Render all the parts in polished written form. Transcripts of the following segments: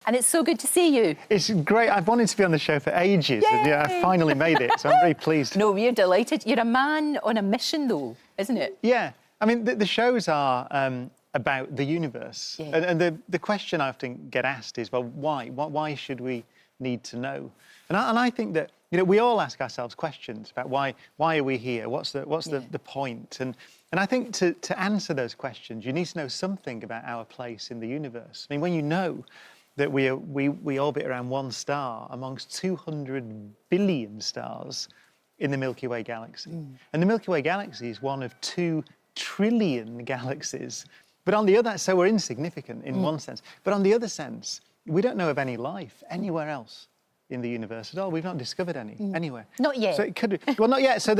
And it's so good to see you. It's great. I've wanted to be on the show for ages. And, yeah, I finally made it, so I'm very pleased. No, we're delighted. You're a man on a mission, though, isn't it? Yeah. I mean, the shows are about the universe. Yeah. And the question I often get asked is, well, why? Why should we need to know? And I think that, you know, we all ask ourselves questions about why are we here? What's the point? And I think to answer those questions, you need to know something about our place in the universe. I mean, when you know that we orbit around one star amongst 200 billion stars in the Milky Way galaxy. And the Milky Way galaxy is one of 2 trillion galaxies. But on the other, so we're insignificant in one sense. But on the other sense, we don't know of any life anywhere else in the universe at all. We've not discovered any anywhere. Not yet. So it could, well, not yet. So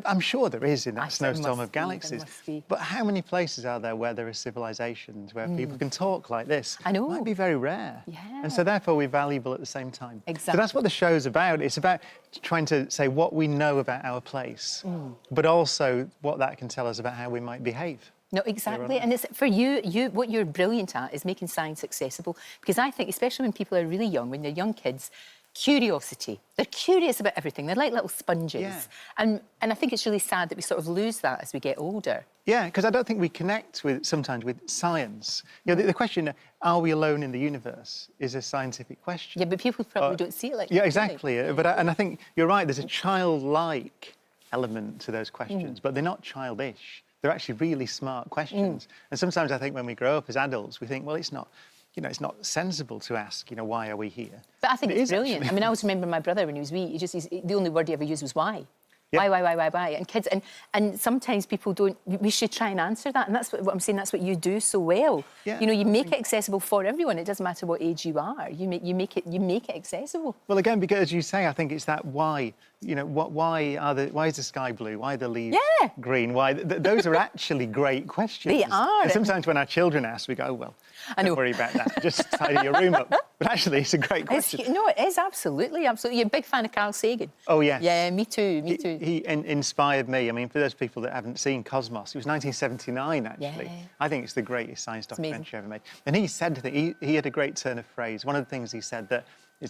I'm sure there is in that snowstorm of galaxies. But how many places are there where there are civilizations, where people can talk like this? I know. It might be very rare. Yeah. And so therefore we're valuable at the same time. Exactly. So that's what the show's about. It's about trying to say what we know about our place, but also what that can tell us about how we might behave. No, exactly. And it's for you, what you're brilliant at is making science accessible. Because I think, especially when people are really young, when they're young kids, curiosity. They're curious about everything. They're like little sponges. Yeah. And I think it's really sad that we sort of lose that as we get older. Yeah, because I don't think we connect sometimes with science. You know, the question, are we alone in the universe, is a scientific question. Yeah, but people probably don't see it like that. Yeah, exactly. And I think you're right, there's a childlike element to those questions, but they're not childish. They're actually really smart questions. And sometimes I think when we grow up as adults, we think, well, it's not, you know, it's not sensible to ask, you know, why are we here? But I think it's brilliant. Actually. I mean, I always remember my brother when he was wee, the only word he ever used was why. Yeah. Why? And kids, and sometimes people don't, we should try and answer that. And that's what I'm saying, that's what you do so well. Yeah, you know, you make it accessible for everyone. It doesn't matter what age you are. You make it accessible. Well, again, because as you say, I think it's that why. You know, why is the sky blue? Why are the leaves green? Why? Those are actually great questions. They are. And sometimes when our children ask, we go, oh, well, I know. don't worry about that. Just tidy your room up. But actually, it's a great question. No, it is, absolutely. You're a big fan of Carl Sagan. Oh, yes. Yeah, me too. He inspired me. I mean, for those people that haven't seen Cosmos, it was 1979, actually. Yeah. I think it's the greatest science documentary ever made. And he said that he had a great turn of phrase. One of the things he said that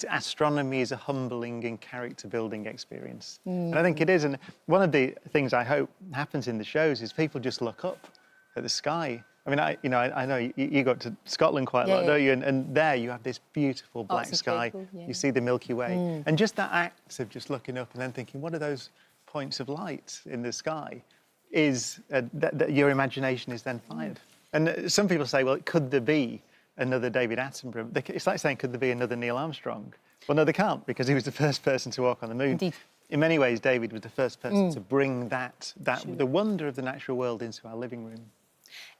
astronomy is a humbling and character-building experience. And I think it is. And one of the things I hope happens in the shows is people just look up at the sky. I mean, I know you got to Scotland quite a lot, don't you? And there you have this beautiful black sky. Yeah. You see the Milky Way. And just that act of just looking up and then thinking, what are those points of light in the sky? Is that your imagination is then fired. And some people say, well, could there be another David Attenborough? It's like saying, could there be another Neil Armstrong? Well, no, there can't, because he was the first person to walk on the moon. Indeed. In many ways, David was the first person to bring the wonder of the natural world into our living room.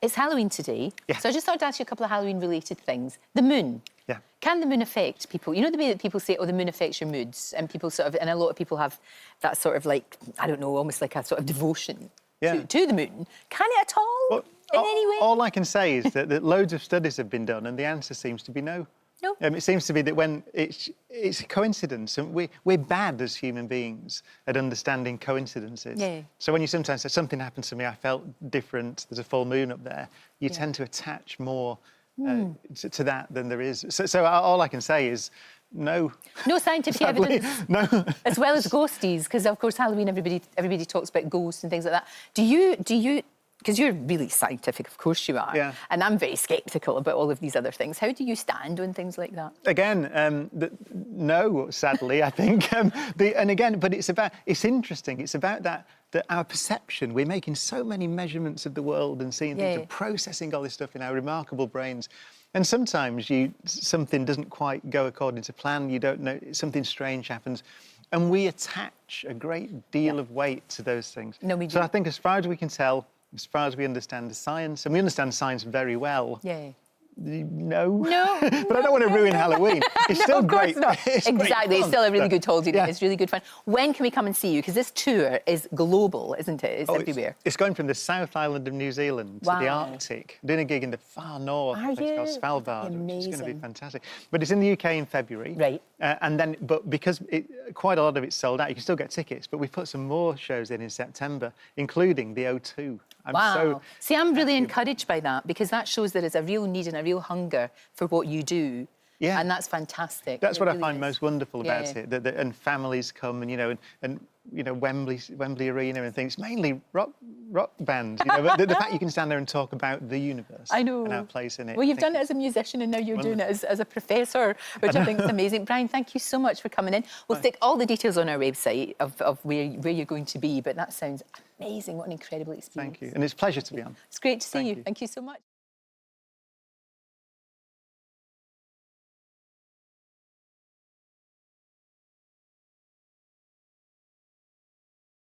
It's Halloween today, Yeah. so I just thought to ask you a couple of Halloween-related things. The moon. Yeah. Can the moon affect people? You know the way that people say, oh, the moon affects your moods, and people sort of, and a lot of people have that sort of like, I don't know, almost like a sort of devotion to the moon. Can it at all? Well, in any way? All I can say is that loads of studies have been done, and the answer seems to be no. No. It seems to be that when it's a coincidence, and we're bad as human beings at understanding coincidences. Yeah. So when you sometimes say, something happened to me, I felt different, there's a full moon up there, you tend to attach more to that than there is. So all I can say is no. No scientific evidence. No. As well as ghosties, because of course Halloween, everybody talks about ghosts and things like that. Do you? Because you're really scientific, of course you are. Yeah. And I'm very sceptical about all of these other things. How do you stand on things like that? Again, no, sadly, I think. But it's interesting. It's about that our perception. We're making so many measurements of the world and seeing things and processing all this stuff in our remarkable brains. And sometimes something doesn't quite go according to plan. You don't know, something strange happens. And we attach a great deal of weight to those things. No, we do. So I think as far as we can tell, as far as we understand the science, and we understand science very well. Yeah. No. But I don't want to ruin Halloween. It's still great. Of course not. Exactly. It's still a really good holiday. Yeah. It's really good fun. When can we come and see you? Because this tour is global, isn't it? It's everywhere. It's going from the South Island of New Zealand to the Arctic. I'm doing a gig in the far north, a place called Svalbard. Amazing. It's going to be fantastic. But it's in the UK in February. Right. But because quite a lot of it's sold out, you can still get tickets. But we've put some more shows in September, including the O2. See, I'm really encouraged by that, because that shows there is a real need and a real hunger for what you do. Yeah. And that's fantastic. That's It what I really find is. most wonderful about Yeah. it. That and families come, and Wembley Arena and things. Mainly rock bands. But the fact you can stand there and talk about the universe. I know. And our place in it. Well, you've I think done it as a musician and now you're doing it as a professor, which I think is amazing. Brian, thank you so much for coming in. We'll stick all the details on our website of where you're going to be, but that sounds amazing. What an incredible experience. Thank you. And it's a pleasure to be on. It's great to see Thank you. you. Thank you so much.